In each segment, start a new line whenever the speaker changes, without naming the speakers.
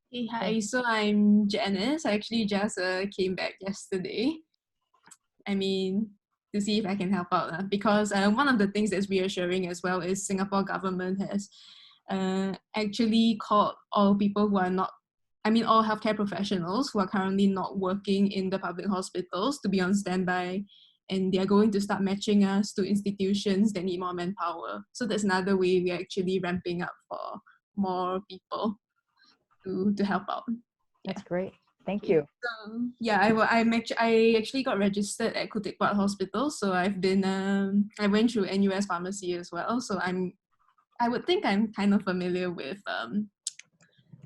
Hey, hi. So I'm Janice. I actually just came back yesterday. I mean, to see if I can help out. Because one of the things that's reassuring as well is Singapore government has actually called all people who are not, all healthcare professionals who are currently not working in the public hospitals to be on standby. And they are going to start matching us to institutions that need more manpower. So that's another way we're actually ramping up for more people to help out.
That's great. Thank
Okay.
you.
So yeah, I actually got registered at Khoo Hospital. So I went through NUS pharmacy as well. So I would think I'm kind of familiar with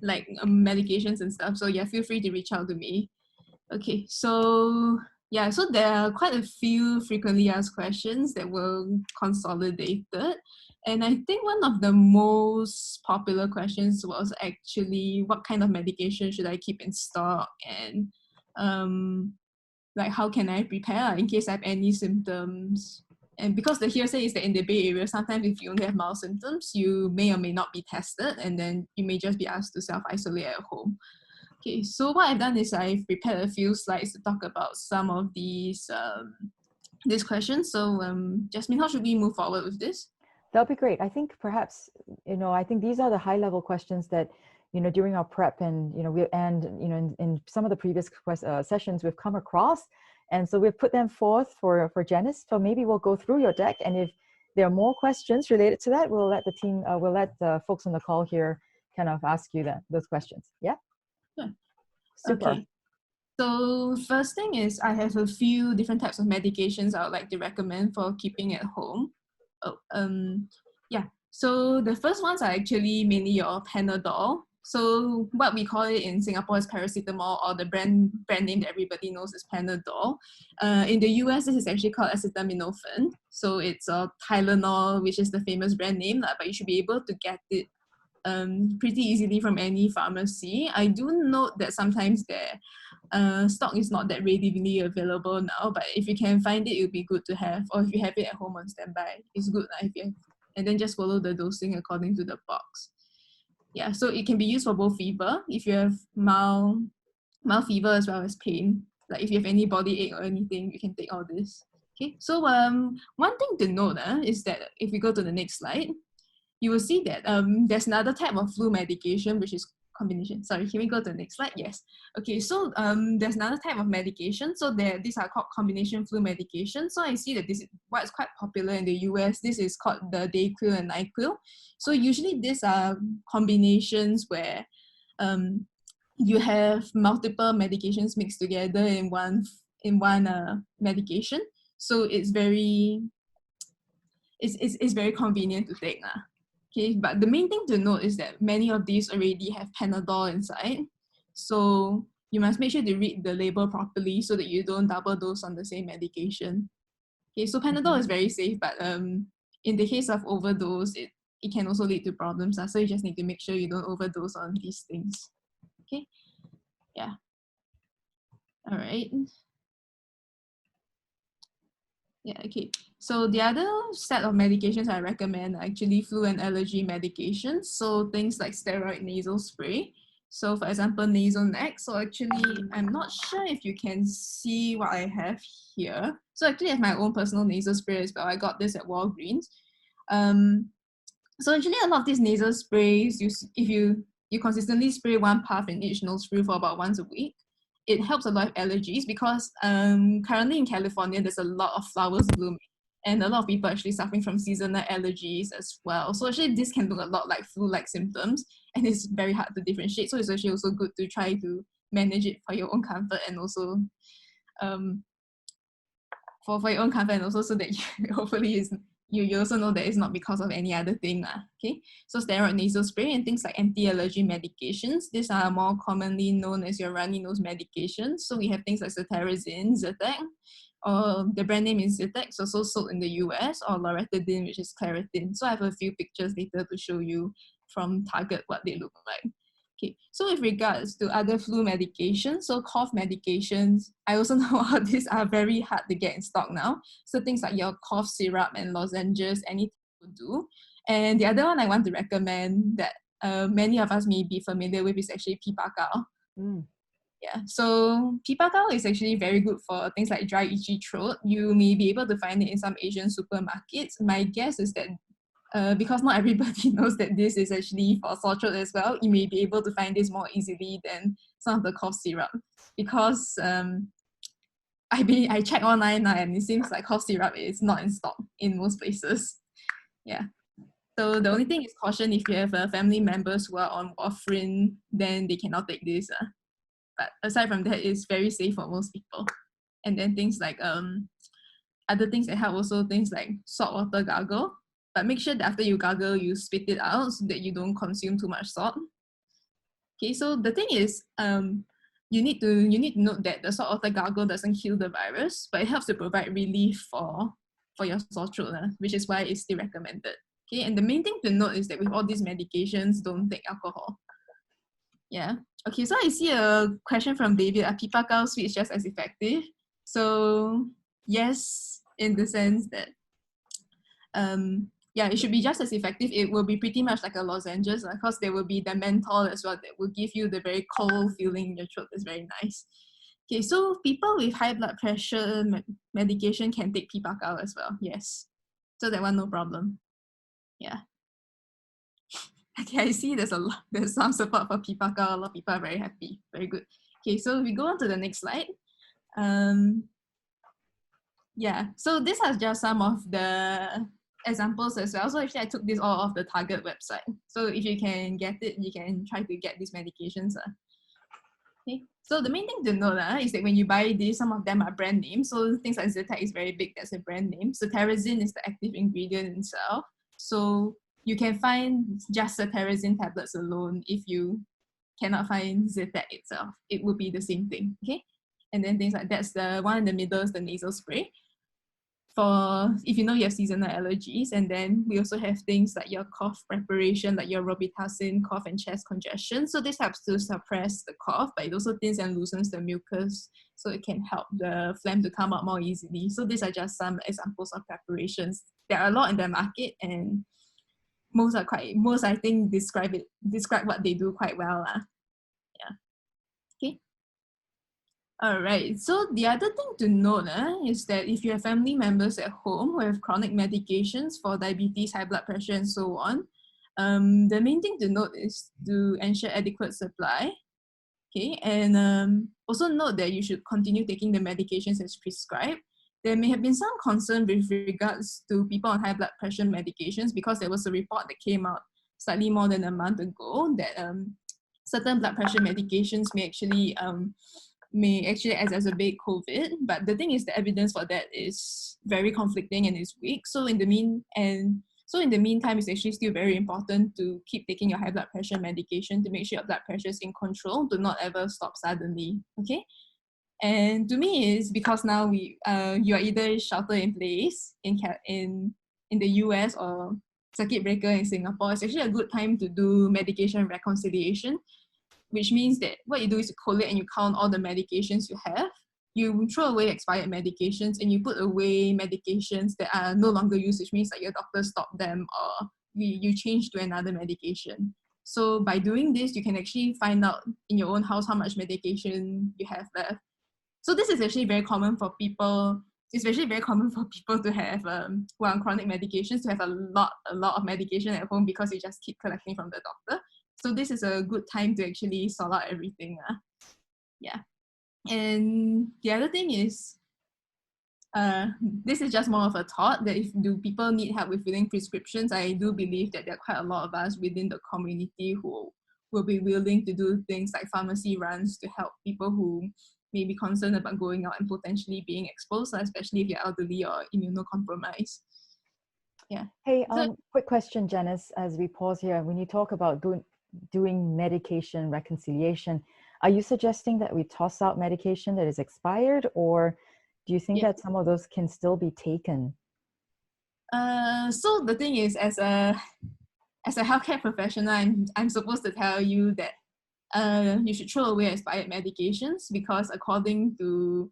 medications and stuff. So yeah, feel free to reach out to me. Okay, so yeah, so there are quite a few frequently asked questions that were consolidated. And I think one of the most popular questions was actually what kind of medication should I keep in stock, and um, like how can I prepare in case I have any symptoms. And because the hearsay is that in the Bay Area, sometimes if you only have mild symptoms, you may or may not be tested, and then you may just be asked to self-isolate at home. Okay, so what I've done is I've prepared a few slides to talk about some of these questions. So Jasmine, how should we move forward with this?
That'll be great. I think perhaps, I think these are the high level questions that, during our prep and, in some of the previous sessions we've come across. And so we've put them forth for Janice. So maybe we'll go through your deck. And if there are more questions related to that, we'll let the folks on the call here kind of ask you those questions. Yeah?
Yeah.
Super.
Okay. So first thing is I have a few different types of medications I would like to recommend for keeping at home. Yeah. So the first ones are actually mainly your Panadol. So what we call it in Singapore is paracetamol, or the brand name that everybody knows is Panadol. In the US, this is actually called acetaminophen. So it's a Tylenol, which is the famous brand name, but you should be able to get it pretty easily from any pharmacy. I do note that sometimes their stock is not that readily available now, but if you can find it, it would be good to have, or if you have it at home on standby, it's good if you have, and then just follow the dosing according to the box. Yeah, so it can be used for both fever, if you have mild fever as well as pain. Like if you have any body ache or anything, you can take all this. Okay, so one thing to note is that if we go to the next slide, you will see that there's another type of flu medication, which is combination. Sorry, can we go to the next slide? Yes. Okay, so there's another type of medication. So these are called combination flu medication. So I see that this is what's quite popular in the US. This is called the Dayquil and Nyquil. So usually these are combinations where you have multiple medications mixed together in one medication. So it's very convenient to take. Okay, but the main thing to note is that many of these already have Panadol inside. So you must make sure to read the label properly so that you don't double dose on the same medication. Okay, so Panadol is very safe, but in the case of overdose, it can also lead to problems. So you just need to make sure you don't overdose on these things. Okay, yeah. All right. Yeah, okay. So the other set of medications I recommend are actually flu and allergy medications. So things like steroid nasal spray. So for example, Nasonex. So actually, I'm not sure if you can see what I have here. So actually I have my own personal nasal spray as well. I got this at Walgreens. So actually a lot of these nasal sprays, if you consistently spray one puff in each nostril for about once a week, it helps a lot of allergies because currently in California, there's a lot of flowers blooming and a lot of people actually suffering from seasonal allergies as well. So actually this can look a lot like flu-like symptoms and it's very hard to differentiate. So it's actually also good to try to manage it for your own comfort and also for your own comfort and also so that you, hopefully you also know that it's not because of any other thing. Okay, so steroid nasal spray and things like anti-allergy medications. These are more commonly known as your runny nose medications. So we have things like cetirizine, Zyrtec, or the brand name is Zyrtec, also sold in the US, or loratadine, which is Claritin. So I have a few pictures later to show you from Target what they look like. Okay, so with regards to other flu medications, so cough medications, I also know all these are very hard to get in stock now. So things like your cough syrup and lozenges, anything will do. And the other one I want to recommend that many of us may be familiar with is actually pipakal.
Mm.
Yeah, so pipakal is actually very good for things like dry, itchy throat. You may be able to find it in some Asian supermarkets. My guess is that because not everybody knows that this is actually for sore throat as well, you may be able to find this more easily than some of the cough syrup. Because I checked online now and it seems like cough syrup is not in stock in most places. Yeah. So the only thing is caution if you have family members who are on warfarin, then they cannot take this. But aside from that, it's very safe for most people. And then things like other things that help also things like salt water gargle. But make sure that after you gargle, you spit it out so that you don't consume too much salt. Okay, so the thing is, you need to note that the salt water gargle doesn't kill the virus, but it helps to provide relief for your sore throat, which is why it's still recommended. Okay, and the main thing to note is that with all these medications, don't take alcohol. Yeah. Okay, so I see a question from David. Are pipakal sweets just as effective? So yes, in the sense that yeah, it should be just as effective. It will be pretty much like a lozenges because there will be the menthol as well that will give you the very cold feeling in your throat. That's very nice. Okay, so people with high blood pressure medication can take pipakal as well. Yes, so that one no problem. Yeah. Okay, I see there's some support for pipakal. A lot of people are very happy. Very good. Okay, so we go on to the next slide. Yeah, so these are just some of the examples as well. So actually I took this all off the Target website. So if you can get it, you can try to get these medications. Okay, so the main thing to know is that when you buy these, some of them are brand names. So things like Zyrtec is very big, that's a brand name. So cetirizine is the active ingredient itself. So you can find just cetirizine tablets alone if you cannot find Zyrtec itself. It would be the same thing, okay? And then things like that's the one in the middle is the nasal spray. For if you know you have seasonal allergies, and then we also have things like your cough preparation, like your Robitussin, cough and chest congestion. So this helps to suppress the cough, but it also thins and loosens the mucus, so it can help the phlegm to come out more easily. So these are just some examples of preparations. There are a lot in the market, and most I think describe what they do quite well. Yeah. Okay. All right, so the other thing to note is that if you have family members at home who have chronic medications for diabetes, high blood pressure, and so on, the main thing to note is to ensure adequate supply. Okay, and also note that you should continue taking the medications as prescribed. There may have been some concern with regards to people on high blood pressure medications because there was a report that came out slightly more than a month ago that certain blood pressure medications may actually exacerbate COVID, but the thing is the evidence for that is very conflicting and is weak. So in the meantime, it's actually still very important to keep taking your high blood pressure medication to make sure your blood pressure is in control. Do not ever stop suddenly. Okay. And to me, is because now you are either shelter in place in the US or circuit breaker in Singapore. It's actually a good time to do medication reconciliation, which means that what you do is you collate and you count all the medications you have. You throw away expired medications and you put away medications that are no longer used, which means that your doctor stopped them or you change to another medication. So by doing this, you can actually find out in your own house how much medication you have left. So this is actually very common for people. It's actually very common for people to have who are on chronic medications to have a lot of medication at home because you just keep collecting from the doctor. So this is a good time to actually sort out everything. Yeah. And the other thing is, this is just more of a thought that if do people need help with filling prescriptions, I do believe that there are quite a lot of us within the community who will be willing to do things like pharmacy runs to help people who may be concerned about going out and potentially being exposed, especially if you're elderly or immunocompromised. Yeah.
Hey,
So,
quick question, Janice, as we pause here. When you talk about doing medication reconciliation, are you suggesting that we toss out medication that is expired, or do you think that some of those can still be taken?
So the thing is, as a healthcare professional, I'm supposed to tell you that you should throw away expired medications because according to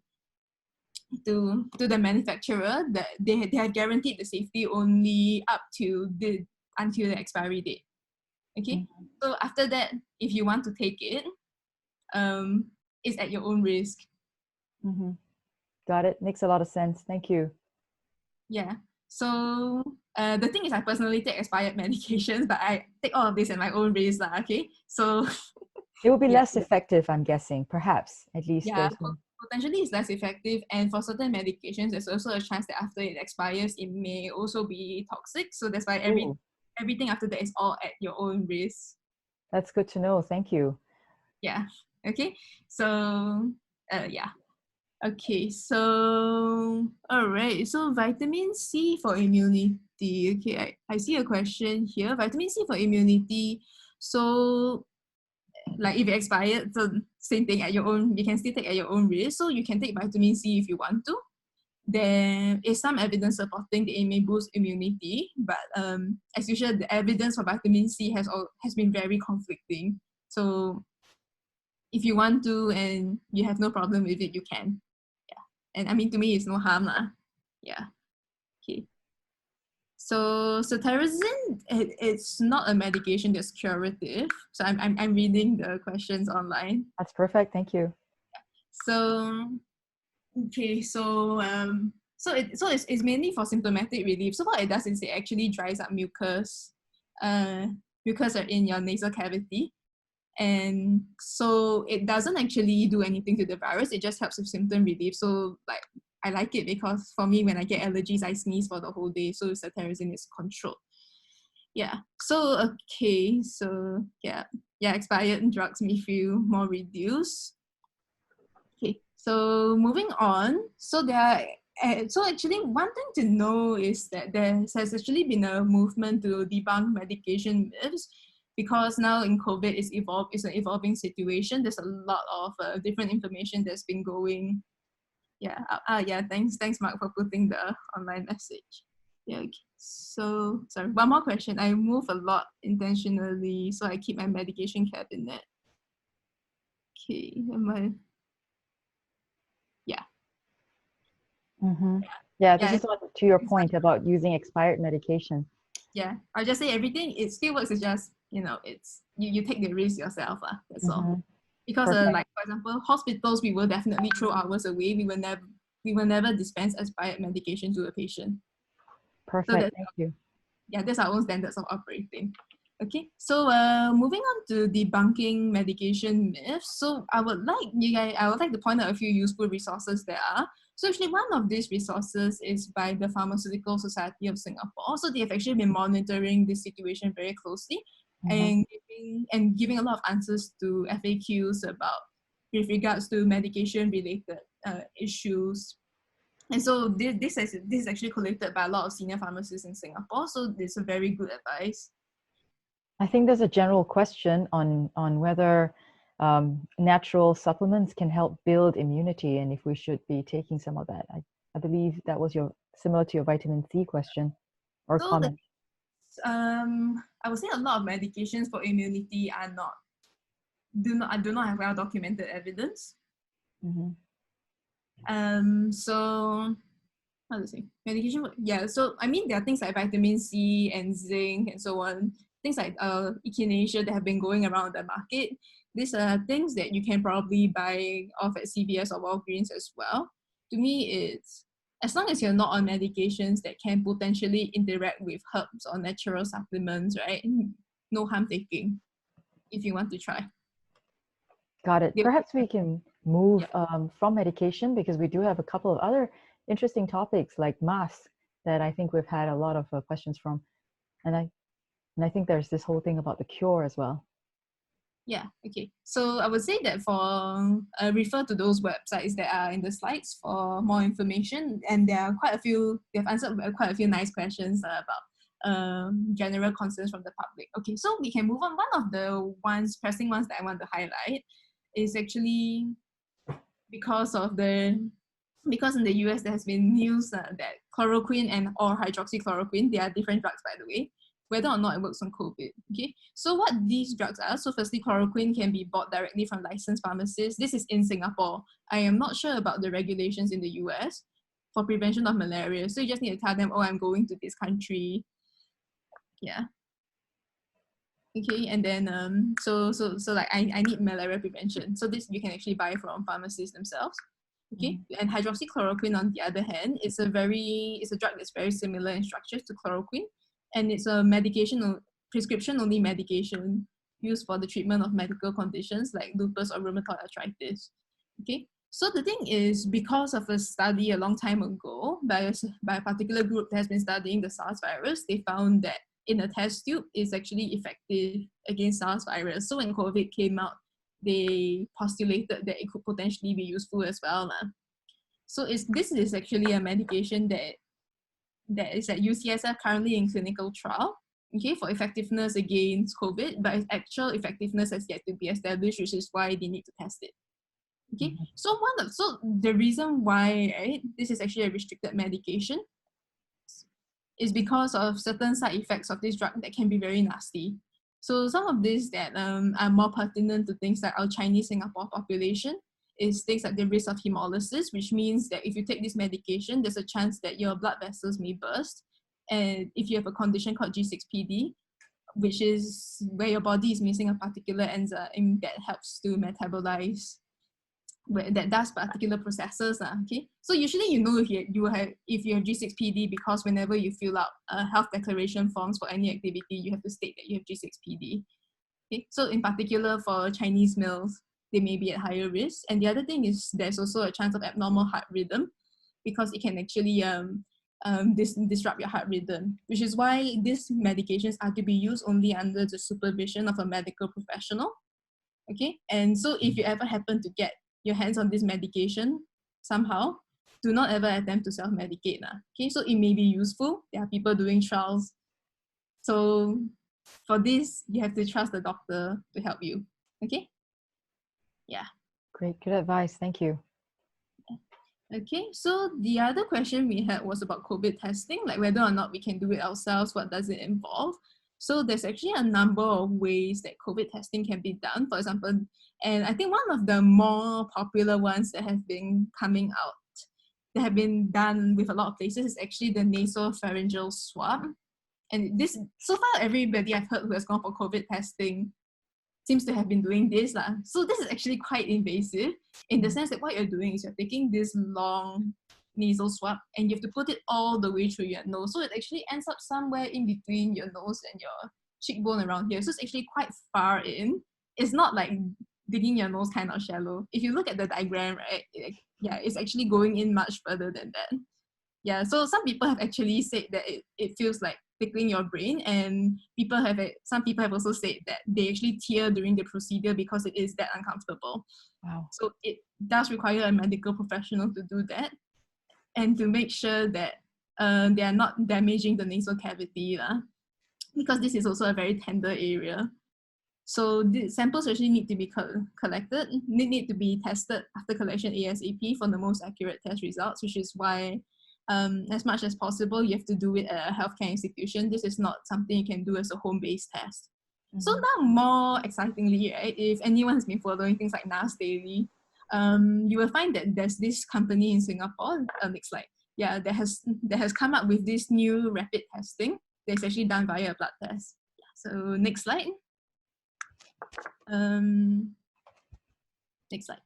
the manufacturer, that they have guaranteed the safety only up to until the expiry date. Okay, so after that, if you want to take it, it's at your own risk.
Mm-hmm. Got it. Makes a lot of sense. Thank you.
Yeah. So the thing is, I personally take expired medications, but I take all of this at my own risk, lah. Okay. So
It will be
yeah,
less effective, I'm guessing. Perhaps, at least
yeah.
there's no.
Potentially, it's less effective, and for certain medications, there's also a chance that after it expires, it may also be toxic. So that's why
Oh,
everything after that is all at your own risk.
that's good to know. Thank you.
Yeah. Okay. So yeah. Okay, so all right. So vitamin C for immunity. Okay, I see a question here. Vitamin C for immunity. So like if it expired, so same thing at your own, you can still take at your own risk. So you can take vitamin C if you want to. There is some evidence supporting that it may boost immunity, but as usual, the evidence for vitamin C has been very conflicting. So if you want to and you have no problem with it, you can. Yeah. And I mean, to me, it's no harm lah. Yeah. Okay. So cetirizine, it's not a medication that's curative. So I'm reading the questions online.
That's perfect. Thank you.
So okay, so it's mainly for symptomatic relief. So what it does is it actually dries up mucus, mucus are in your nasal cavity. And so it doesn't actually do anything to the virus, it just helps with symptom relief. So like I like it because for me when I get allergies I sneeze for the whole day, so cetirizine is controlled. Yeah, so okay, so yeah, expired drugs may feel more reduced. Okay, so moving on, so actually one thing to know is that there has actually been a movement to debunk medication myths, because now in COVID it's an evolving situation. There's a lot of different information that's been going. Yeah, yeah. Thanks, Mark, for putting the online message. Yeah. Okay. So sorry, one more question. I move a lot intentionally, so I keep my medication cabinet. Okay, yeah,
Mm-hmm. Yeah, this
yeah.
is to your point about using expired medication.
Yeah, I'll just say everything. It still works. It's just it's you take the risk yourself. That's all.
Mm-hmm.
Because
Perfect.
like for example, hospitals, we will definitely throw ours away. We will never dispense expired medication to a patient. So
Perfect.
that
Thank you.
yeah, that's our own standards of operating. Okay, so moving on to debunking medication myths. So I would like to point out a few useful resources there are. So actually one of these resources is by the Pharmaceutical Society of Singapore. So they have actually been monitoring this situation very closely
Mm-hmm.
and giving a lot of answers to FAQs about with regards to medication related issues. And so this is actually collected by a lot of senior pharmacists in Singapore. So it's a very good advice.
I think there's a general question on whether natural supplements can help build immunity and if we should be taking some of that. I believe that was similar to your vitamin C question or
So
comment.
I would say a lot of medications for immunity do not have well documented evidence.
Mm-hmm.
So how to say medication? Yeah. So I mean, there are things like vitamin C and zinc and so on. Things like echinacea that have been going around the market. These are things that you can probably buy off at CVS or Walgreens as well. To me, it's as long as you're not on medications that can potentially interact with herbs or natural supplements, right? No harm taking if you want to try.
Got it.
They-
Perhaps we can move
yeah.
from medication because we do have a couple of other interesting topics like masks that I think we've had a lot of questions from. And I think there's this whole thing about the cure as well.
Yeah, okay. So I would say that for refer to those websites that are in the slides for more information, and there are quite a few. They've answered quite a few nice questions about general concerns from the public. Okay, so we can move on. One of the pressing ones that I want to highlight is actually because in the US there has been news that chloroquine or hydroxychloroquine, they are different drugs by the way, whether or not it works on COVID. Okay, so what these drugs are, so firstly, chloroquine can be bought directly from licensed pharmacists. This is in Singapore. I am not sure about the regulations in the US for prevention of malaria. So you just need to tell them, oh, I'm going to this country. Yeah. Okay, and then so like I need malaria prevention. So this you can actually buy from pharmacies themselves. Okay, and hydroxychloroquine on the other hand, it's a drug that's very similar in structure to chloroquine, and it's a prescription only medication used for the treatment of medical conditions like lupus or rheumatoid arthritis. Okay, so the thing is, because of a study a long time ago by a particular group that has been studying the SARS virus, they found that in a test tube is actually effective against SARS virus. So when COVID came out, they postulated that it could potentially be useful as well. So this is actually a medication that is at UCSF currently in clinical trial, okay, for effectiveness against COVID, but its actual effectiveness has yet to be established, which is why they need to test it. Okay, so the reason why, right, this is actually a restricted medication is because of certain side effects of this drug that can be very nasty. So some of these that are more pertinent to things like our Chinese Singapore population is things like the risk of hemolysis, which means that if you take this medication, there's a chance that your blood vessels may burst. And if you have a condition called G6PD, which is where your body is missing a particular enzyme that helps to metabolize that does particular processes. Okay, so usually if you have G6PD because whenever you fill out health declaration forms for any activity, you have to state that you have G6PD. Okay, so in particular for Chinese males, they may be at higher risk. And the other thing is there's also a chance of abnormal heart rhythm because it can actually disrupt your heart rhythm, which is why these medications are to be used only under the supervision of a medical professional. Okay, and so if you ever happen to get your hands on this medication somehow, do not ever attempt to self-medicate. Okay, so it may be useful. There are people doing trials. So for this, you have to trust the doctor to help you. Okay? Yeah.
Great, good advice. Thank you.
Okay, so the other question we had was about COVID testing, like whether or not we can do it ourselves, what does it involve? So there's actually a number of ways that COVID testing can be done. For example, and I think one of the more popular ones that have been coming out, that have been done with a lot of places, is actually the nasopharyngeal swab. And this, so far everybody I've heard who has gone for COVID testing seems to have been doing this. So this is actually quite invasive in the sense that what you're doing is you're taking this long nasal swab and you have to put it all the way through your nose. So it actually ends up somewhere in between your nose and your cheekbone around here. So it's actually quite far in. It's not like digging your nose kind of shallow. If you look at the diagram, right, it's actually going in much further than that. Yeah, so some people have actually said that it feels like tickling your brain, and some people have also said that they actually tear during the procedure because it is that uncomfortable.
Wow.
So it does require a medical professional to do that and to make sure that they are not damaging the nasal cavity, because this is also a very tender area. So the samples actually need to be collected, need to be tested after collection ASAP for the most accurate test results, which is why as much as possible, you have to do it at a healthcare institution. This is not something you can do as a home-based test. So now, more excitingly, right, if anyone has been following things like NAS Daily, you will find that there's this company in Singapore, that has come up with this new rapid testing that's actually done via a blood test. So next slide. Next slide.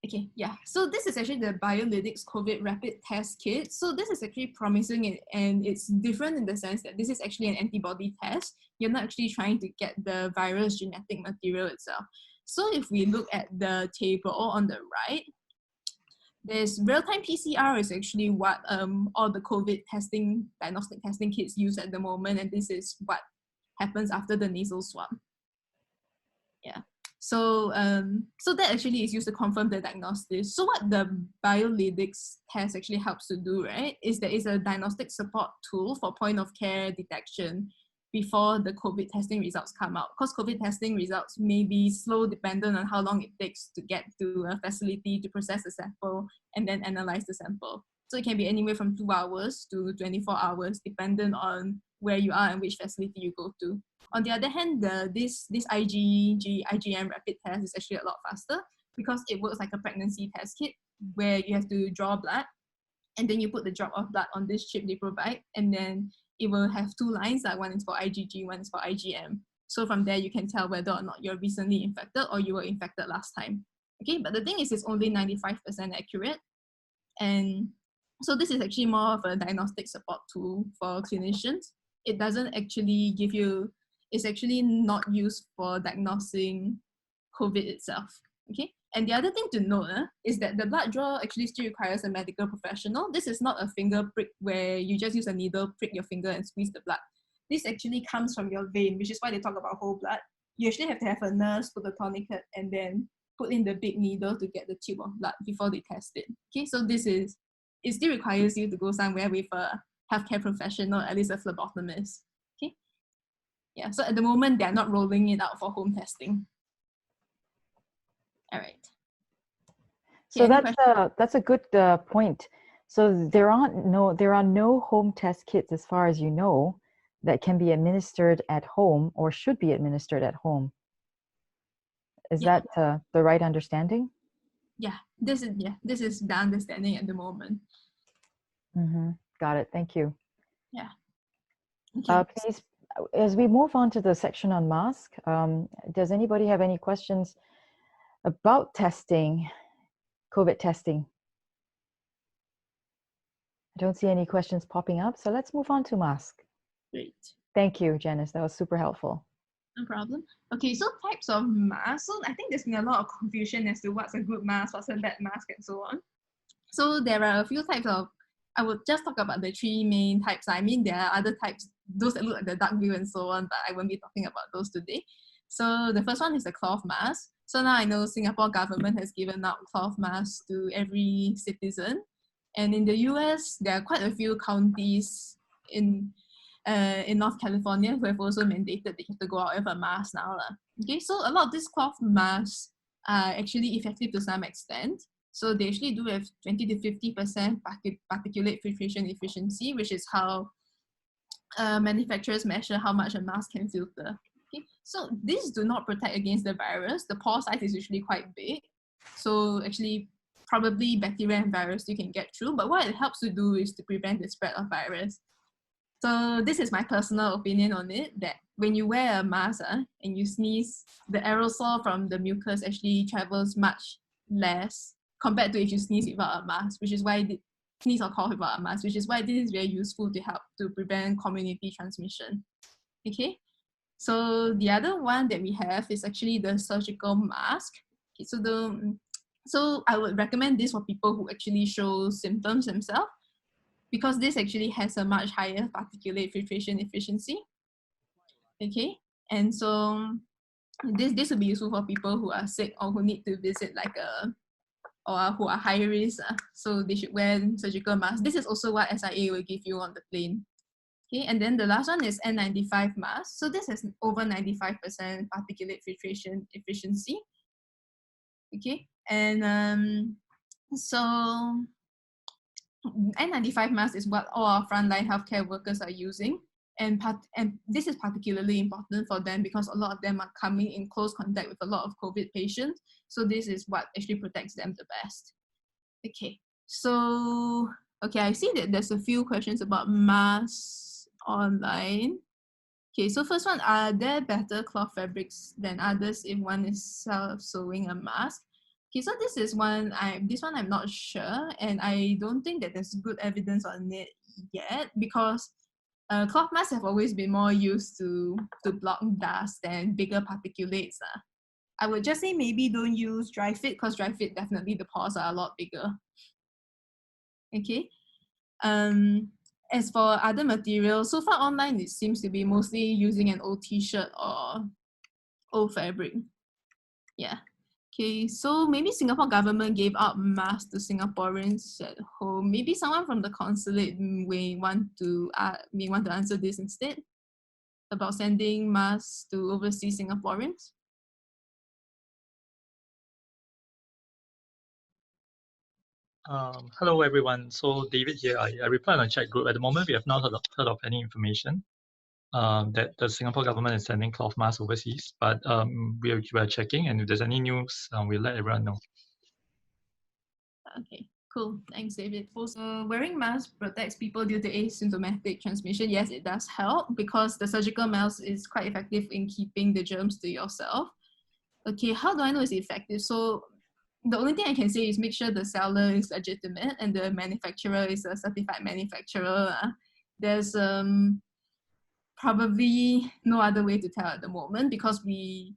Okay, yeah. So this is actually the Biolidics COVID rapid test kit. So this is actually promising, and it's different in the sense that this is actually an antibody test. You're not actually trying to get the virus genetic material itself. So if we look at the table on the right, there's real-time PCR is actually what all the COVID testing, diagnostic testing kits use at the moment, and this is what happens after the nasal swab. Yeah. So that actually is used to confirm the diagnosis. So what the Biolidics test actually helps to do, right, is that it's a diagnostic support tool for point of care detection before the COVID testing results come out. Because COVID testing results may be slow dependent on how long it takes to get to a facility to process the sample and then analyze the sample. So it can be anywhere from 2 hours to 24 hours, dependent on where you are and which facility you go to. On the other hand, this IgM rapid test is actually a lot faster because it works like a pregnancy test kit where you have to draw blood and then you put the drop of blood on this chip they provide, and then it will have 2 lines, like one is for IgG, one is for IgM. So from there, you can tell whether or not you're recently infected or you were infected last time. Okay, but the thing is, it's only 95% accurate. And so this is actually more of a diagnostic support tool for clinicians. It doesn't actually give you, it's actually not used for diagnosing COVID itself. Okay, and the other thing to note is that the blood draw actually still requires a medical professional. This is not a finger prick where you just use a needle, prick your finger and squeeze the blood. This actually comes from your vein, which is why they talk about whole blood. You actually have to have a nurse put the tourniquet and then put in the big needle to get the tube of blood before they test it. Okay, so this is, it still requires you to go somewhere with a healthcare professional, at least a phlebotomist. Okay, yeah, so at the moment, they're not rolling it out for home testing. All right.
So that's a good point. So there are no home test kits, as far as you know, that can be administered at home or should be administered at home. Is that the right understanding?
Yeah, this is the understanding at the moment.
Mm-hmm. Got it. Thank you.
Yeah. Okay.
Please, as we move on to the section on mask, does anybody have any questions about testing, COVID testing? I don't see any questions popping up, so let's move on to mask.
Great.
Thank you, Janice. That was super helpful.
No problem. Okay, so types of masks. So I think there's been a lot of confusion as to what's a good mask, what's a bad mask, and so on. So there are a few types of, I would just talk about the three main types. I mean, there are other types, those that look like the duck bill and so on, but I won't be talking about those today. So the first one is the cloth mask. So now I know Singapore government has given out cloth masks to every citizen. And in the US, there are quite a few counties in North California who have also mandated that you have to go out with a mask now. Okay, so a lot of these cloth masks are actually effective to some extent. So they actually do have 20 to 50% particulate filtration efficiency, which is how manufacturers measure how much a mask can filter. Okay, so these do not protect against the virus. The pore size is usually quite big. So actually, probably bacteria and virus you can get through. But what it helps to do is to prevent the spread of virus. So this is my personal opinion on it, that when you wear a mask and you sneeze, the aerosol from the mucus actually travels much less compared to if you sneeze without a mask, which is why sneeze or cough without a mask, which is why this is very useful to help to prevent community transmission. Okay, so the other one that we have is actually the surgical mask. Okay, so I would recommend this for people who actually show symptoms themselves, because this actually has a much higher particulate filtration efficiency. Okay, and so this will be useful for people who are sick or who need to visit or who are high risk. So they should wear surgical masks. This is also what SIA will give you on the plane. Okay, and then the last one is N95 mask. So this has over 95% particulate filtration efficiency. Okay, and so N95 mask is what all our frontline healthcare workers are using. And this is particularly important for them because a lot of them are coming in close contact with a lot of COVID patients. So this is what actually protects them the best. Okay, so, okay, I see that there's a few questions about masks online. Okay, so first one, are there better cloth fabrics than others if one is self-sewing a mask? Okay, so this is one I'm not sure, and I don't think that there's good evidence on it yet, because cloth masks have always been more used to block dust and bigger particulates. I would just say maybe don't use dry fit, because dry fit definitely the pores are a lot bigger. Okay. As for other materials, so far online it seems to be mostly using an old t-shirt or old fabric. Yeah. Okay, so maybe Singapore government gave out masks to Singaporeans at home. Maybe someone from the consulate may want to answer this instead, about sending masks to overseas Singaporeans.
Hello everyone. So David here. I replied on the chat group. At the moment, we have not heard of any information that the Singapore government is sending cloth masks overseas. But we are checking, and if there's any news, we'll let everyone know.
Okay. Cool. Thanks, David. Also, wearing masks protects people due to asymptomatic transmission. Yes, it does help because the surgical mask is quite effective in keeping the germs to yourself. Okay, how do I know it's effective? So the only thing I can say is make sure the seller is legitimate and the manufacturer is a certified manufacturer. There's probably no other way to tell at the moment because we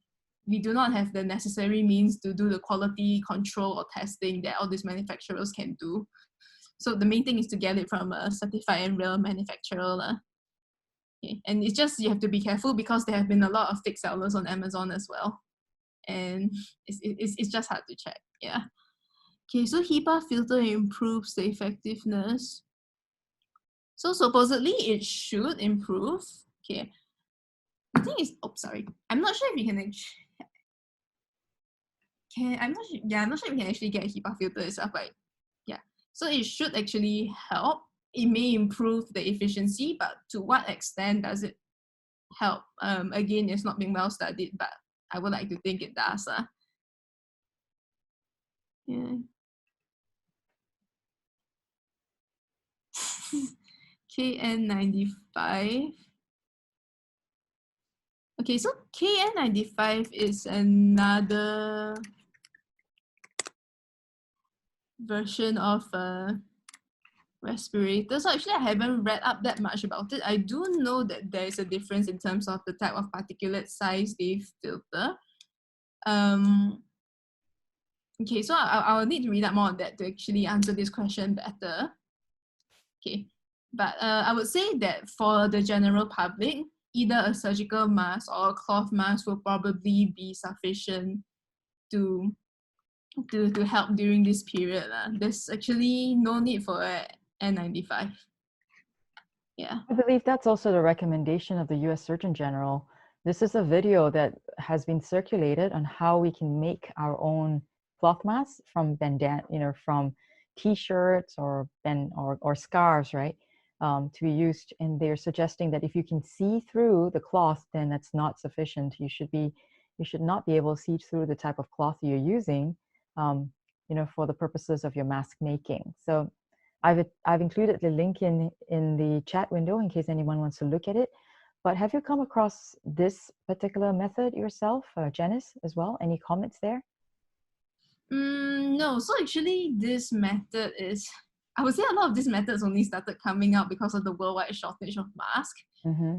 do not have the necessary means to do the quality control or testing that all these manufacturers can do. So the main thing is to get it from a certified and real manufacturer. Okay. And it's just you have to be careful because there have been a lot of fake sellers on Amazon as well. And it's just hard to check. Yeah. Okay, so HEPA filter improves the effectiveness. So supposedly it should improve. Okay. The thing is, oh sorry, I'm not sure if you I'm not sure. Yeah, I'm not sure if you can actually get a HEPA filter itself, but yeah. So it should actually help. It may improve the efficiency, but to what extent does it help? Again, it's not being well studied, but I would like to think it does. Yeah. KN95. Okay, so KN95 is another version of a respirator. So actually, I haven't read up that much about it. I do know that there is a difference in terms of the type of particulate size they filter. Okay, so I'll need to read up more on that to actually answer this question better. Okay, but I would say that for the general public, either a surgical mask or a cloth mask will probably be sufficient to help during this period. There's actually no need for an N95. Yeah.
I believe that's also the recommendation of the US Surgeon General. This is a video that has been circulated on how we can make our own cloth masks from from t-shirts or scarves, right? To be used, and they're suggesting that if you can see through the cloth, then that's not sufficient. You should not be able to see through the type of cloth you're using, for the purposes of your mask making. So I've included the link in the chat window in case anyone wants to look at it. But have you come across this particular method yourself, Janice, as well? Any comments there?
No, so actually this method is, I would say a lot of these methods only started coming out because of the worldwide shortage of masks.
Mm-hmm.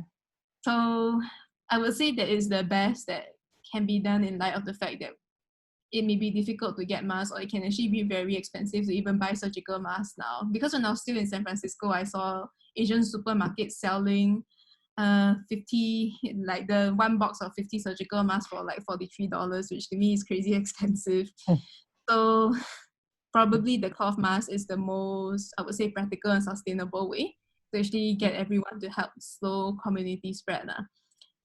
So I would say that is the best that can be done in light of the fact that it may be difficult to get masks or it can actually be very expensive to even buy surgical masks now. Because when I was still in San Francisco, I saw Asian supermarkets selling 50, like the one box of 50 surgical masks for like $43, which to me is crazy expensive. So probably the cloth mask is the most, I would say, practical and sustainable way to actually get everyone to help slow community spread.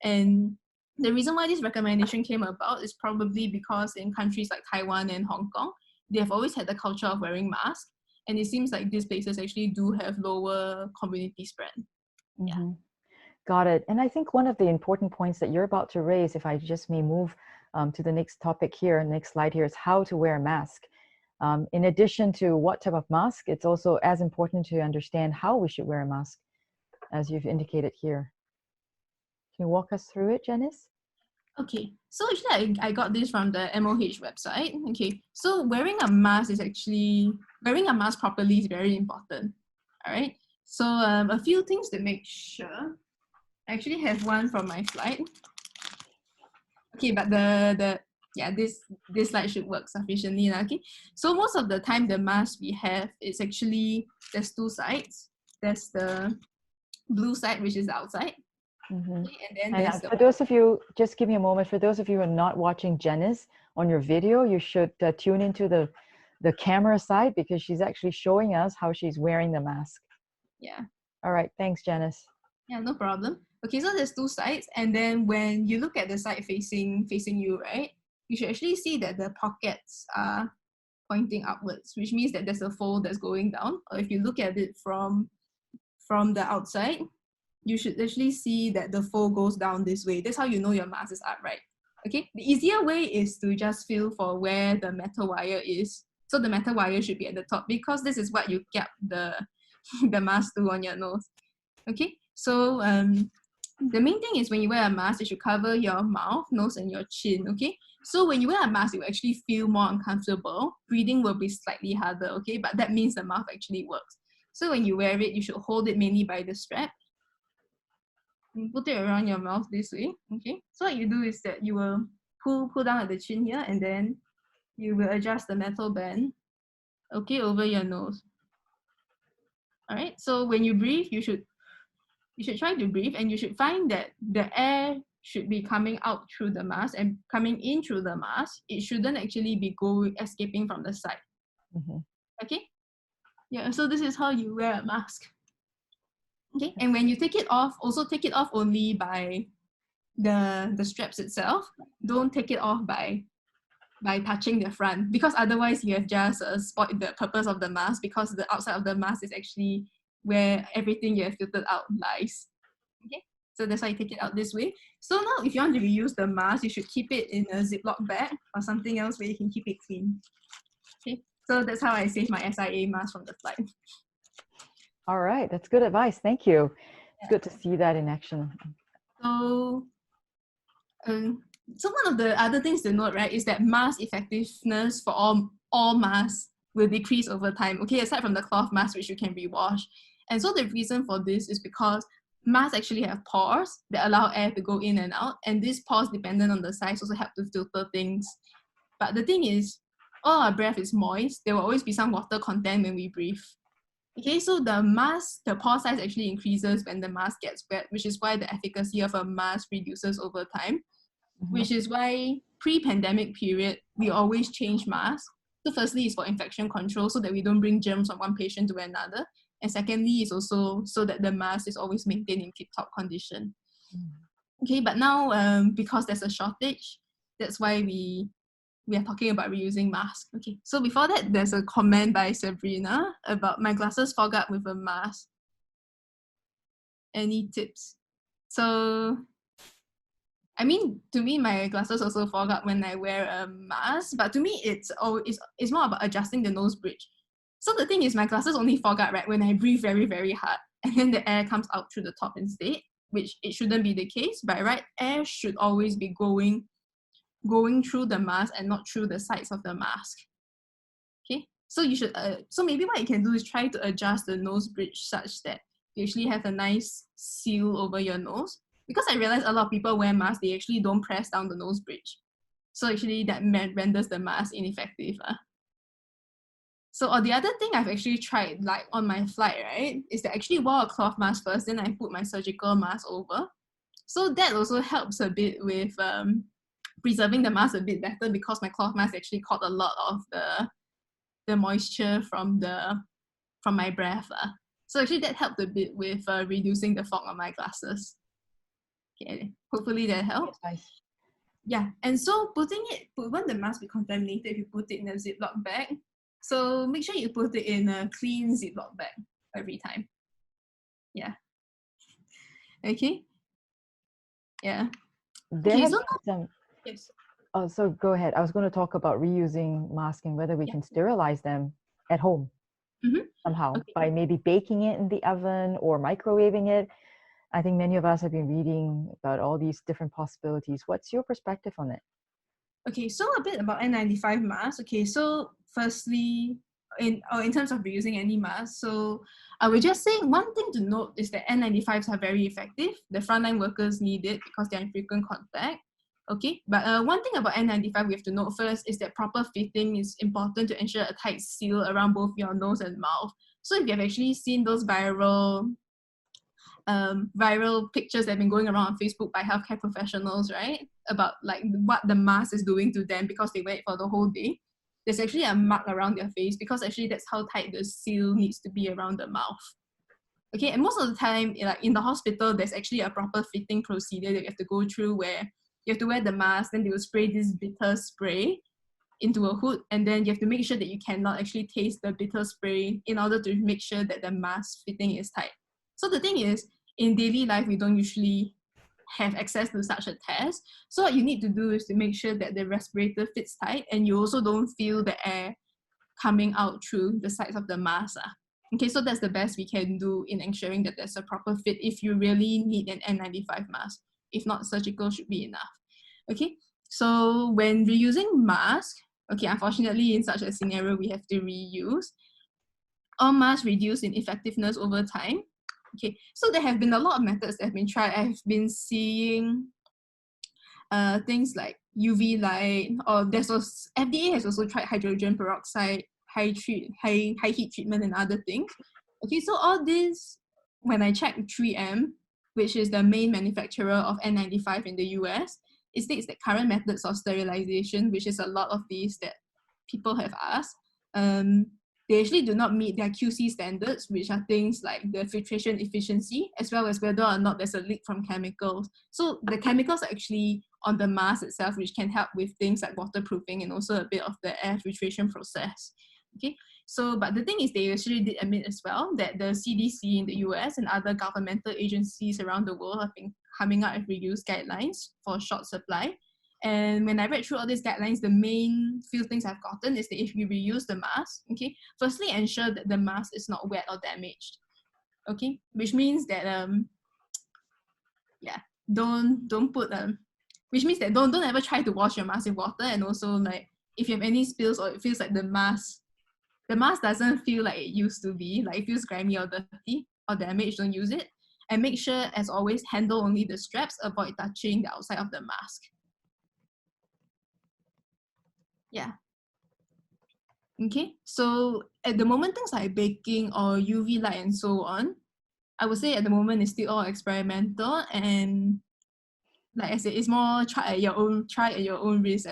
And the reason why this recommendation came about is probably because in countries like Taiwan and Hong Kong, they have always had the culture of wearing masks. And it seems like these places actually do have lower community spread. Yeah.
Mm-hmm. Got it. And I think one of the important points that you're about to raise, if I just may move to the next topic here, next slide here, is how to wear a mask. In addition to what type of mask, it's also as important to understand how we should wear a mask, as you've indicated here. Can you walk us through it, Janice?
Okay, so actually I got this from the MOH website. Okay, so wearing a mask properly is very important. All right, so a few things to make sure. I actually have one from my flight. Okay, but this slide should work sufficiently. Okay, so most of the time the mask we have is actually, there's two sides. There's the blue side, which is the outside.
Mm-hmm.
Okay, and then
for those of you, just give me a moment. For those of you who are not watching Janice on your video, you should tune into the camera side because she's actually showing us how she's wearing the mask.
Yeah.
All right. Thanks, Janice.
Yeah, no problem. Okay, so there's two sides, and then when you look at the side facing you, right, you should actually see that the pockets are pointing upwards, which means that there's a fold that's going down. Or if you look at it from the outside, you should actually see that the fold goes down this way. That's how you know your mask is upright. Okay, the easier way is to just feel for where the metal wire is So the metal wire should be at the top because this is what you cap the, the mask to on your nose. Okay, so the main thing is when you wear a mask, you should cover your mouth, nose, and your chin, okay? So when you wear a mask, you will actually feel more uncomfortable. Breathing will be slightly harder, okay? But that means the mask actually works. So when you wear it, you should hold it mainly by the strap. You put it around your mouth this way, okay? So what you do is that you will pull down at the chin here, and then you will adjust the metal band, okay, over your nose. All right, so when you breathe, you should try to breathe, and you should find that the air should be coming out through the mask and coming in through the mask. It shouldn't actually be escaping from the side. Okay? Yeah, so this is how you wear a mask. Okay, and when you take it off, also take it off only by the straps itself. Don't take it off by touching the front, because otherwise you have just spoiled the purpose of the mask, because the outside of the mask is actually where everything you have filtered out lies. Okay, so that's why you take it out this way. So now if you want to reuse the mask, you should keep it in a Ziploc bag or something else where you can keep it clean. Okay, so that's how I save my SIA mask from the flight.
All right, that's good advice. Thank you. It's good to see that in action.
So one of the other things to note, right, is that mask effectiveness for all masks will decrease over time. Okay, aside from the cloth mask, which you can rewash. And so the reason for this is because masks actually have pores that allow air to go in and out, and these pores, dependent on the size, also help to filter things. But the thing is, all our breath is moist. There will always be some water content when we breathe. Okay, so the pore size actually increases when the mask gets wet, which is why the efficacy of a mask reduces over time. Which is why pre-pandemic period, we always change masks. So firstly, is for infection control, so that we don't bring germs from one patient to another. And secondly, is also so that the mask is always maintained in tip-top condition. Okay, but now because there's a shortage, that's why we are talking about reusing masks. Okay, so before that, there's a comment by Sabrina about my glasses fog up with a mask. Any tips? So, I mean, to me, my glasses also fog up when I wear a mask, but to me, it's more about adjusting the nose bridge. So the thing is, my glasses only fog up, right, when I breathe very, very hard, and then the air comes out through the top instead, which it shouldn't be the case. By right, air should always be going through the mask and not through the sides of the mask. Okay, so you should so maybe what you can do is try to adjust the nose bridge such that you actually have a nice seal over your nose. Because I realize a lot of people wear masks, they actually don't press down the nose bridge. So actually that renders the mask ineffective. So, or the other thing I've actually tried, like on my flight, right, is that I actually wore a cloth mask first, then I put my surgical mask over. So that also helps a bit with preserving the mask a bit better, because my cloth mask actually caught a lot of the moisture from my breath. So actually that helped a bit with reducing the fog on my glasses. Okay, hopefully that helps.
Nice.
Yeah, and so when the mask be contaminated, if you put it in a Ziploc bag, so make sure you put it in a clean Ziploc bag every time. Yeah. Okay. Yeah.
There
yes.
Oh, so go ahead. I was going to talk about reusing masks and whether we can sterilize them at home somehow by maybe baking it in the oven or microwaving it. I think many of us have been reading about all these different possibilities. What's your perspective on it?
Okay, so a bit about N95 masks. Okay, so firstly, in terms of reusing any mask, so I would just say one thing to note is that N95s are very effective. The frontline workers need it because they're in frequent contact. Okay, but one thing about N95 we have to note first is that proper fitting is important to ensure a tight seal around both your nose and mouth. So if you have actually seen those viral pictures that have been going around on Facebook by healthcare professionals, right? About like what the mask is doing to them because they wear it for the whole day. There's actually a mark around their face because actually that's how tight the seal needs to be around the mouth. Okay, and most of the time, like in the hospital, there's actually a proper fitting procedure that you have to go through where you have to wear the mask, then they will spray this bitter spray into a hood, and then you have to make sure that you cannot actually taste the bitter spray in order to make sure that the mask fitting is tight. So the thing is, in daily life, we don't usually have access to such a test. So what you need to do is to make sure that the respirator fits tight and you also don't feel the air coming out through the sides of the mask. Okay, so that's the best we can do in ensuring that there's a proper fit if you really need an N95 mask. If not, surgical should be enough. Okay, so when reusing mask, okay, unfortunately in such a scenario we have to reuse. All masks reduce in effectiveness over time. Okay, so there have been a lot of methods that have been tried. I've been seeing things like UV light, or FDA has also tried hydrogen peroxide, high heat treatment, and other things. Okay, so all this, when I checked 3M, which is the main manufacturer of N95 in the US, it states that current methods of sterilization, which is a lot of these that people have asked, they actually do not meet their QC standards, which are things like the filtration efficiency, as well as whether or not there's a leak from chemicals. So the chemicals are actually on the mask itself, which can help with things like waterproofing and also a bit of the air filtration process. Okay, so but the thing is, they actually did admit as well that the CDC in the US and other governmental agencies around the world have been coming out with reuse guidelines for short supply. And when I read through all these guidelines, the main few things I've gotten is that if you reuse the mask, okay, firstly ensure that the mask is not wet or damaged. Okay, which means that don't put which means that don't ever try to wash your mask with water. And also, like, if you have any spills or it feels like the mask doesn't feel like it used to be, like it feels grimy or dirty or damaged, don't use it. And make sure, as always, handle only the straps, avoid touching the outside of the mask. Yeah. Okay, so at the moment, things like baking or UV light and so on, I would say at the moment it's still all experimental, and like I said, it's more try at your own risk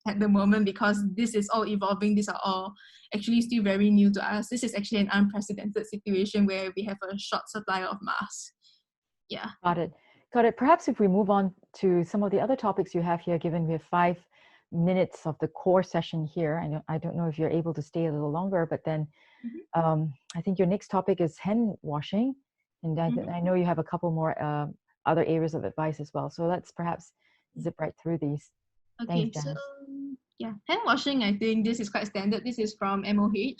at the moment, because this is all evolving. These are all actually still very new to us. This is actually an unprecedented situation where we have a short supply of masks. Yeah.
Got it. Perhaps if we move on to some of the other topics you have here, given we have 5 minutes of the core session here. I don't know if you're able to stay a little longer, but then I think your next topic is hand washing. And I know you have a couple more other areas of advice as well. So let's perhaps zip right through these.
Okay,
Thanks,
so
Janice.
yeah, hand washing, I think this is quite standard. This is from MOH.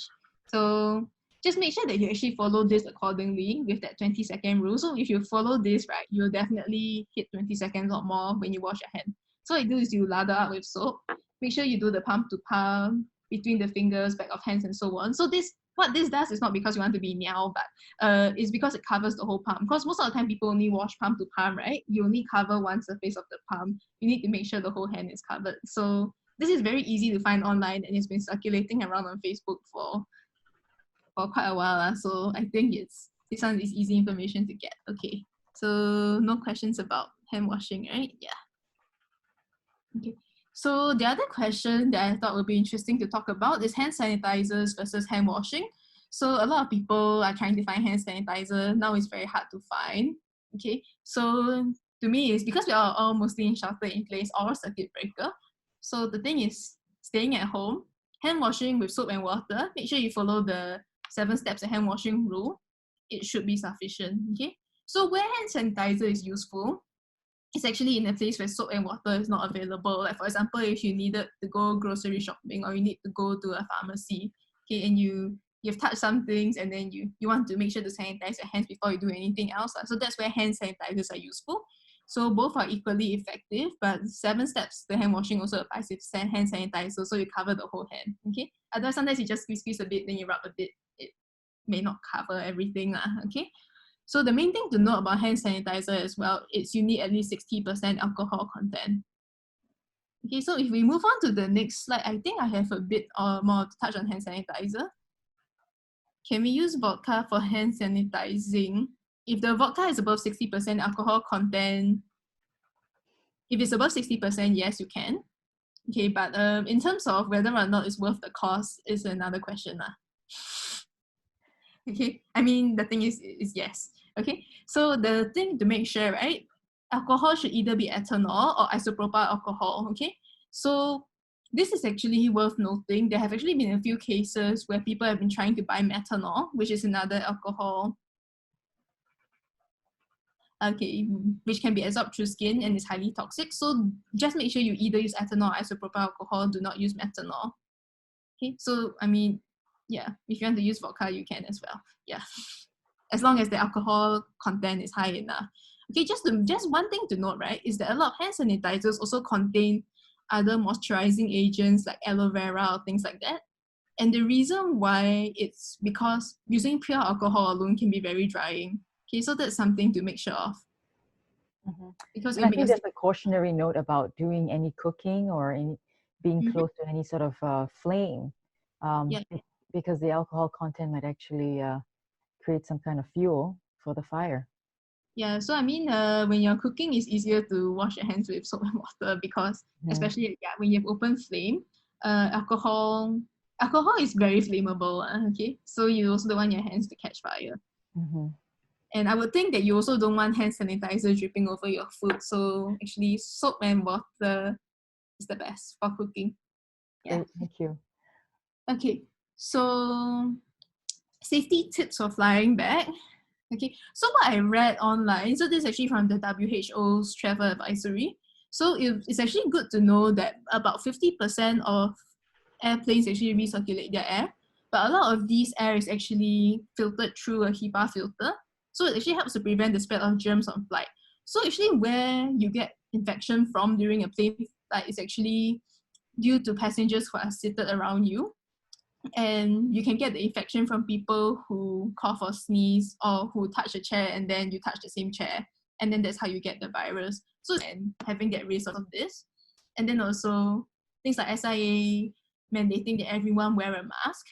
So just make sure that you actually follow this accordingly with that 20-second rule. So if you follow this, right, you'll definitely hit 20 seconds or more when you wash your hand. So what you do is you lather up with soap. Make sure you do the palm to palm, between the fingers, back of hands, and so on. So what this does is not because you want to be meow, but it's because it covers the whole palm. Because most of the time people only wash palm to palm, right? You only cover one surface of the palm. You need to make sure the whole hand is covered. So this is very easy to find online, and it's been circulating around on Facebook for quite a while. So I think this one is easy information to get. Okay, so no questions about hand washing, right? Yeah. Okay. So the other question that I thought would be interesting to talk about is hand sanitizers versus hand washing. So a lot of people are trying to find hand sanitizer. Now it's very hard to find. Okay. So to me, it's because we are all mostly in shelter in place or circuit breaker. So the thing is, staying at home, hand washing with soap and water, make sure you follow the 7 steps of hand washing rule. It should be sufficient. Okay. So where hand sanitizer is useful, it's actually in a place where soap and water is not available. Like for example, if you needed to go grocery shopping or you need to go to a pharmacy, okay, and you've touched some things and then you want to make sure to sanitize your hands before you do anything else. So that's where hand sanitizers are useful. So both are equally effective, but 7 steps the hand washing also applies with hand sanitizer, so you cover the whole hand. Okay. Otherwise, sometimes you just squeeze a bit, then you rub a bit. It may not cover everything. Okay. So the main thing to know about hand sanitizer as well is you need at least 60% alcohol content. Okay, so if we move on to the next slide, I think I have a bit more to touch on hand sanitizer. Can we use vodka for hand sanitizing? If the vodka is above 60% alcohol content, if it's above 60%, yes, you can. Okay, but in terms of whether or not it's worth the cost is another question. Okay, I mean, the thing is yes. Okay, so the thing to make sure, right, alcohol should either be ethanol or isopropyl alcohol. Okay, so this is actually worth noting. There have actually been a few cases where people have been trying to buy methanol, which is another alcohol, okay, which can be absorbed through skin and is highly toxic. So just make sure you either use ethanol or isopropyl alcohol. Do not use methanol. Okay, so I mean, Yeah, if you want to use vodka, you can as well. Yeah, as long as the alcohol content is high enough. Okay, just one thing to note, right, is that a lot of hand sanitizers also contain other moisturizing agents like aloe vera or things like that. And the reason why it's because using pure alcohol alone can be very drying. Okay, so that's something to make sure of.
Mhm.
Because
And
it'll
I
make
think
a
there's a cautionary note about doing any cooking or any being
Mhm.
close to any sort of flame,
Yeah.
because the alcohol content might actually create some kind of fuel for the fire.
Yeah, so I mean, when you're cooking, it's easier to wash your hands with soap and water because, especially when you have open flame, alcohol is very flammable. Okay, so you also don't want your hands to catch fire.
Mm-hmm.
And I would think that you also don't want hand sanitizer dripping over your food. So actually, soap and water is the best for cooking. Yeah.
Great, thank you.
Okay. So safety tips for flying back. Okay, so what I read online, so this is actually from the WHO's travel advisory. So it's actually good to know that about 50% of airplanes actually recirculate their air, but a lot of these air is actually filtered through a HEPA filter. So it actually helps to prevent the spread of germs on flight. So actually where you get infection from during a plane flight is actually due to passengers who are seated around you, and you can get the infection from people who cough or sneeze or who touch a chair and then you touch the same chair, and then that's how you get the virus. So and having that risk of this, and then also things like SIA mandating that everyone wear a mask,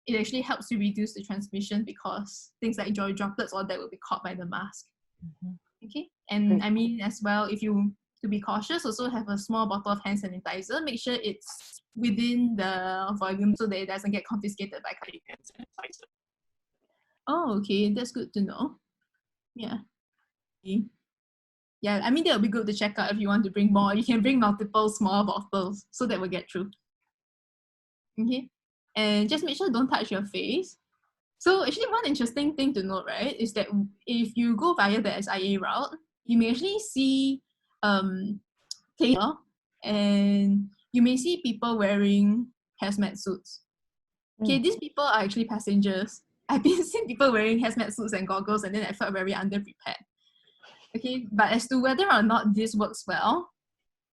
it actually helps to reduce the transmission because things like joy droplets or that will be caught by the mask.
Mm-hmm.
Okay, and
Great.
I mean as well, if you to be cautious, also have a small bottle of hand sanitizer. Make sure it's within the volume so that it doesn't get confiscated by hand sanitizer. Oh, okay, that's good to know. Yeah. Yeah, I mean that would be good to check out if you want to bring more. You can bring multiple small bottles so that will get through. Okay, and just make sure don't touch your face. So actually one interesting thing to note, right, is that if you go via the SIA route, you may actually see tailor, and you may see people wearing hazmat suits. Okay, these people are actually passengers. I've been seeing people wearing hazmat suits and goggles, and then I felt very underprepared. Okay, but as to whether or not this works well,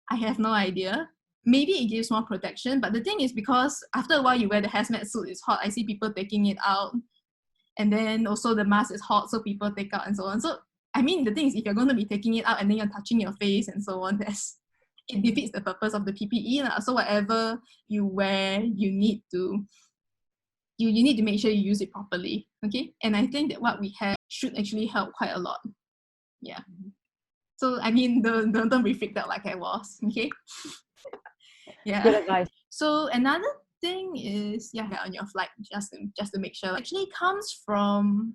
I have no idea. Maybe it gives more protection, but the thing is because after a while you wear the hazmat suit, it's hot. I see people taking it out, and then also the mask is hot, so people take out and so on. So I mean, the thing is, if you're going to be taking it out and then you're touching your face and so on, it defeats the purpose of the PPE. So whatever you wear, you need to make sure you use it properly. Okay, and I think that what we have should actually help quite a lot. Yeah. So I mean, don't be freaked out like I was. Okay. Yeah.
Good advice.
So another thing is on your flight, just to make sure, actually comes from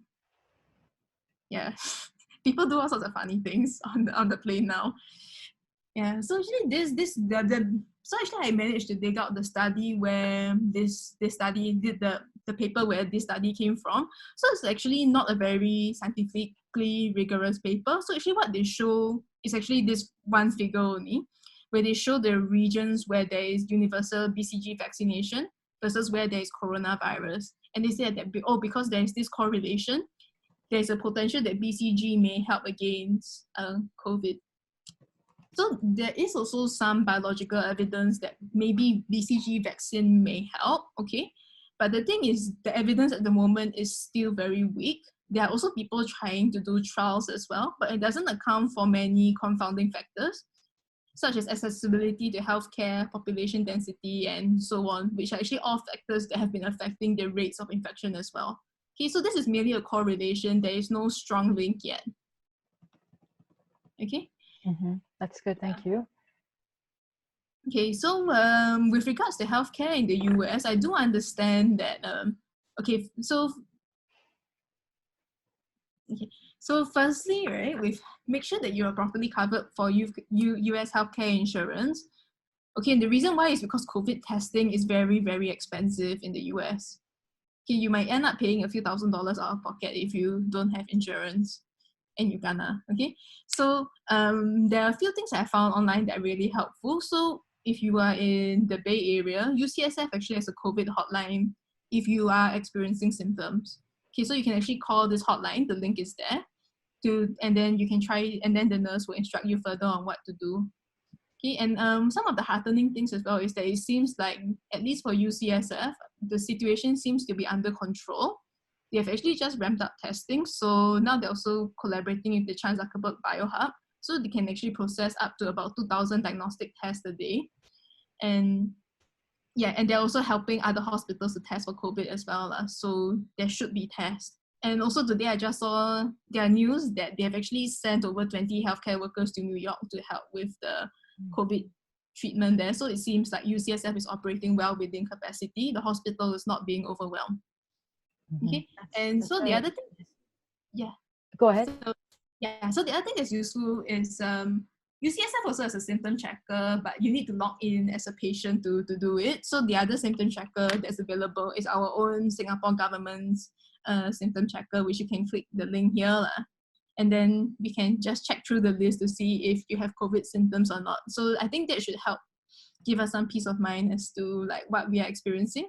people do all sorts of funny things on the plane now. Yeah, so actually so actually I managed to dig out the study where this study did the paper where this study came from. So it's actually not a very scientifically rigorous paper. So actually what they show is actually this one figure only, where they show the regions where there is universal BCG vaccination versus where there is coronavirus. And they said that because there is this correlation, there's a potential that BCG may help against COVID. So there is also some biological evidence that maybe BCG vaccine may help, okay? But the thing is, the evidence at the moment is still very weak. There are also people trying to do trials as well, but it doesn't account for many confounding factors, such as accessibility to healthcare, population density, and so on, which are actually all factors that have been affecting the rates of infection as well. Okay, so this is merely a correlation. There is no strong link yet. Okay.
Mm-hmm. That's good, thank you.
Okay, so with regards to healthcare in the US, I do understand that, so firstly, right, make sure that you are properly covered for US healthcare insurance. Okay, and the reason why is because COVID testing is very, very expensive in the US. Okay, you might end up paying a few $1,000s out of pocket if you don't have insurance and you gonna, okay? So there are a few things I found online that are really helpful. So if you are in the Bay Area, UCSF actually has a COVID hotline if you are experiencing symptoms. Okay, so you can actually call this hotline. The link is there. And then you can try, and then the nurse will instruct you further on what to do. Okay, and some of the heartening things as well is that it seems like, at least for UCSF, the situation seems to be under control. They have actually just ramped up testing, so now they're also collaborating with the Chan Zuckerberg Biohub, so they can actually process up to about 2,000 diagnostic tests a day. And yeah, and they're also helping other hospitals to test for COVID as well. So there should be tests. And also today I just saw their news that they have actually sent over 20 healthcare workers to New York to help with the COVID treatment there. So it seems like UCSF is operating well within capacity. The hospital is not being overwhelmed. Okay, and so the other thing, yeah.
Go ahead.
So the other thing that's useful is UCSF also has a symptom checker, but you need to log in as a patient to do it. So the other symptom checker that's available is our own Singapore government's symptom checker, which you can click the link here. And then we can just check through the list to see if you have COVID symptoms or not. So I think that should help give us some peace of mind as to like what we are experiencing.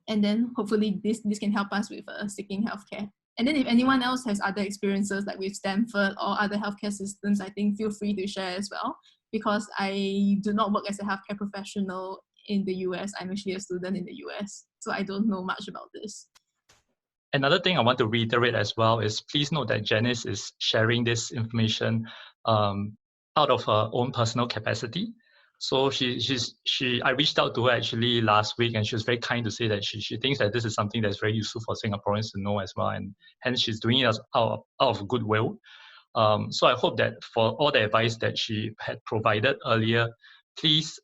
And then hopefully this can help us with seeking healthcare. And then if anyone else has other experiences like with Stanford or other healthcare systems, I think feel free to share as well, because I do not work as a healthcare professional in the US. I'm actually a student in the US, so I don't know much about this.
Another thing I want to reiterate as well is please note that Janice is sharing this information out of her own personal capacity. So I reached out to her actually last week, and she was very kind to say that she thinks that this is something that's very useful for Singaporeans to know as well, and hence she's doing it out of goodwill. So I hope that for all the advice that she had provided earlier, please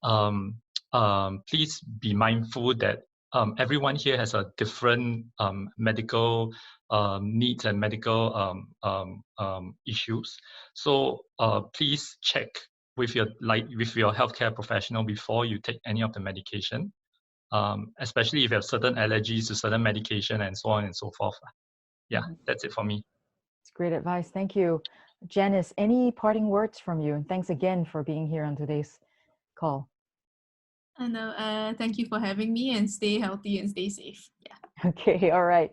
be mindful that everyone here has a different medical needs and medical issues. So please check with your healthcare professional before you take any of the medication, especially if you have certain allergies to certain medication and so on and so forth. Yeah, that's it for me.
It's great advice. Thank you. Janice, any parting words from you? And thanks again for being here on today's call.
Thank you for having me, and stay healthy and stay safe. Yeah.
Okay, all right.